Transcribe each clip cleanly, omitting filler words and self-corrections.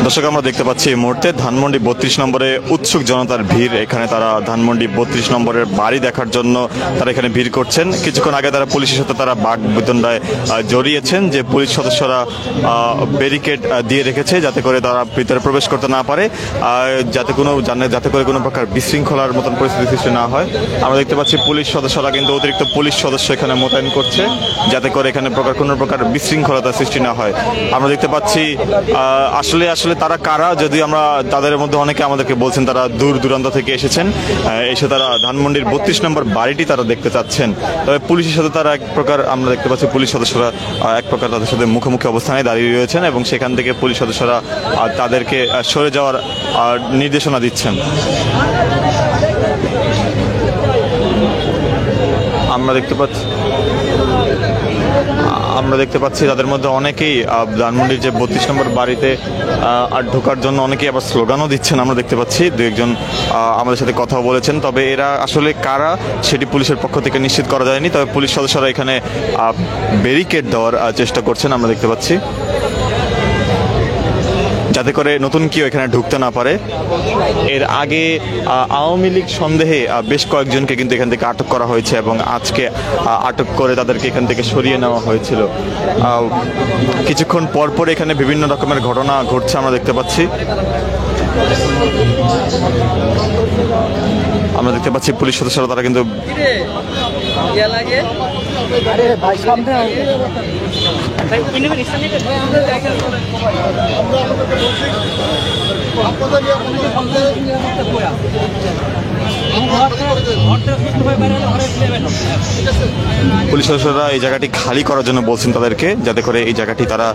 দর্শক, আমরা দেখতে পাচ্ছি এই মুহূর্তে ধানমন্ডি 32 নম্বরে উৎসুক জনতার ভিড়। এখানে তারা ধানমন্ডি 32 নম্বরের বাড়ি দেখার জন্য তারা এখানে ভিড় করছেন। কিছুক্ষণ আগে তারা পুলিশের সাথে তারা বাগবিতণ্ডায় জড়িয়েছেন, যে পুলিশ সদস্যরা ব্যারিকেড দিয়ে রেখেছে যাতে করে তারা ভিতরে প্রবেশ করতে না পারে, যাতে করে কোনো প্রকার বিশৃঙ্খলার মতন পরিস্থিতি সৃষ্টি না হয়। আমরা দেখতে পাচ্ছি পুলিশ সদস্যরা কিন্তু অতিরিক্ত পুলিশ সদস্য এখানে মোতায়েন করছে যাতে করে এখানে কোনো প্রকার বিশৃঙ্খলতা সৃষ্টি না হয়। আমরা দেখতে পাচ্ছি আসলে তারা কারা, যদি আমরা তাদের মধ্যে অনেকে আমাদেরকে বলছেন তারা দূর দূরান্ত থেকে এসেছেন, এসে তারা ধানমন্ডির 32 নম্বর বাড়িটি তারা দেখতে চাচ্ছেন। তবে পুলিশের সাথে তারা এক প্রকার, আমরা দেখতে পাচ্ছি পুলিশ সদস্যরা এক প্রকার তাদের সাথে মুখোমুখি অবস্থানে দাঁড়িয়ে রয়েছেন এবং সেখান থেকে পুলিশ সদস্যরা তাদেরকে সরে যাওয়ার নির্দেশনা দিচ্ছেন। আমরা দেখতে পাচ্ছি তাদের মধ্যে অনেকেই ধানমন্ডির যে 32 নম্বর বাড়িতে ঢোকার জন্য অনেকেই আবার স্লোগানও দিচ্ছেন। আমরা দেখতে পাচ্ছি দু একজন আমাদের সাথে কথা বলেছেন, তবে এরা আসলে কারা সেটি পুলিশের পক্ষ থেকে নিশ্চিত করা যায়নি। তবে পুলিশ সদস্যরা এখানে ব্যারিকেড দেওয়ার চেষ্টা করছেন, আমরা দেখতে পাচ্ছি, যাতে করে নতুন কেউ এখানে ঢুকতে না পারে। এর আগে আওয়ামী লীগ সন্দেহে বেশ কয়েকজনকে কিন্তু এখান থেকে আটক করা হয়েছে এবং আজকে আটক করে তাদেরকে এখান থেকে সরিয়ে নেওয়া হয়েছিল। কিছুক্ষণ পর এখানে বিভিন্ন রকমের ঘটনা ঘটছে আমরা দেখতে পাচ্ছি। আমরা দেখতে পাচ্ছি পুলিশ সদস্যরা তারা কিন্তু পুলিশ সদস্যরা এই জায়গাটি খালি করার জন্য বলছেন তাদেরকে, যাতে করে এই জায়গাটি তারা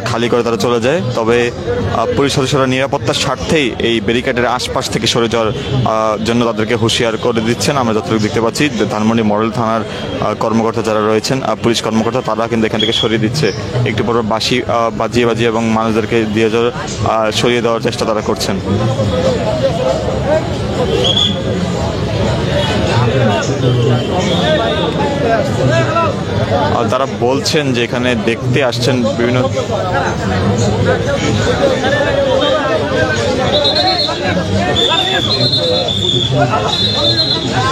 খালি করে তারা চলে যায়। তবে পুলিশ সদস্যরা নিরাপত্তার স্বার্থেই এই ব্যারিকেডের আশপাশ থেকে সরে যাওয়ার জন্য তাদেরকে হুঁশিয়ার করে দিচ্ছেন। আমরা যতটুকু দেখতে পাচ্ছি ধানমন্ডি মডেল থানার কর্মকর্তা যারা রয়েছেন, পুলিশ কর্মকর্তা, তারা কিন্তু এখান থেকে সরিয়ে দিচ্ছে। একটু পর বাঁশি বাজিয়ে এবং মানুষদেরকে দিয়ে সরিয়ে দেওয়ার চেষ্টা তারা করছেন। তারা বলছেন যে এখানে দেখতে আসছেন বিভিন্ন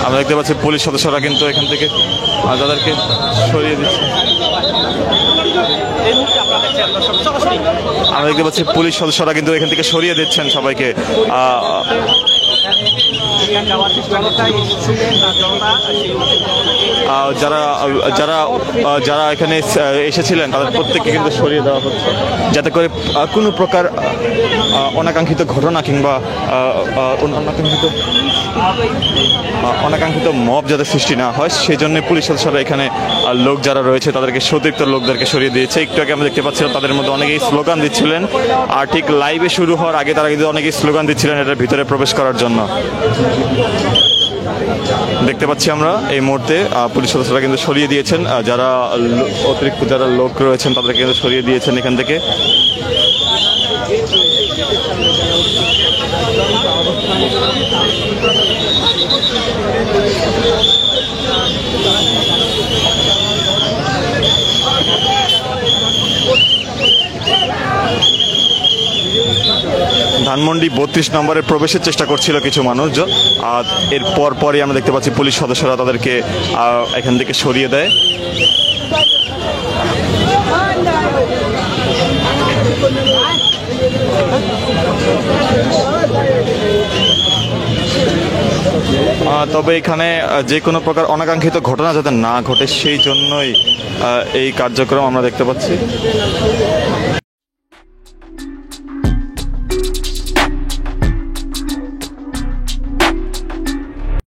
আমরা দেখতে পাচ্ছি পুলিশ সদস্যরা কিন্তু এখান থেকে তাদেরকে সরিয়ে দিচ্ছে। আমরা দেখতে পাচ্ছি পুলিশ সদস্যরা কিন্তু এখান থেকে সরিয়ে দিচ্ছেন সবাইকে। যারা এখানে এসেছিলেন তাদের প্রত্যেককে কিন্তু সরিয়ে দেওয়া হচ্ছে, যাতে করে কোনো প্রকার অনাকাঙ্ক্ষিত ঘটনা কিংবা অনাকাঙ্ক্ষিত মব যাতে সৃষ্টি না হয়, সেই জন্য পুলিশ সদস্যরা এখানে লোক যারা রয়েছে তাদেরকে অতিরিক্ত লোকদেরকে সরিয়ে দিয়েছে। একটু আগে আমরা দেখতে পাচ্ছিলাম তাদের মধ্যে অনেকেই স্লোগান দিচ্ছিলেন, আর ঠিক লাইভে শুরু হওয়ার আগে তারা কিন্তু অনেকেই স্লোগান দিচ্ছিলেন এটার ভিতরে প্রবেশ করার জন্য। দেখতে পাচ্ছি আমরা এই মুহূর্তে পুলিশ সদস্যরা কিন্তু সরিয়ে দিয়েছেন, যারা অতিরিক্ত যারা লোক রয়েছেন তাদেরকে কিন্তু সরিয়ে দিয়েছেন এখান থেকে। ধানমন্ডি 32 নম্বরে প্রবেশের চেষ্টা করছিল কিছু মানুষজন, আর এর পরই আমরা দেখতে পাচ্ছি পুলিশ সদস্যরা তাদেরকে এখান থেকে সরিয়ে দেয়। তবে এখানে যে কোনো প্রকার অনাকাঙ্ক্ষিত ঘটনা যাতে না ঘটে সেই জন্যই এই কার্যক্রম আমরা দেখতে পাচ্ছি।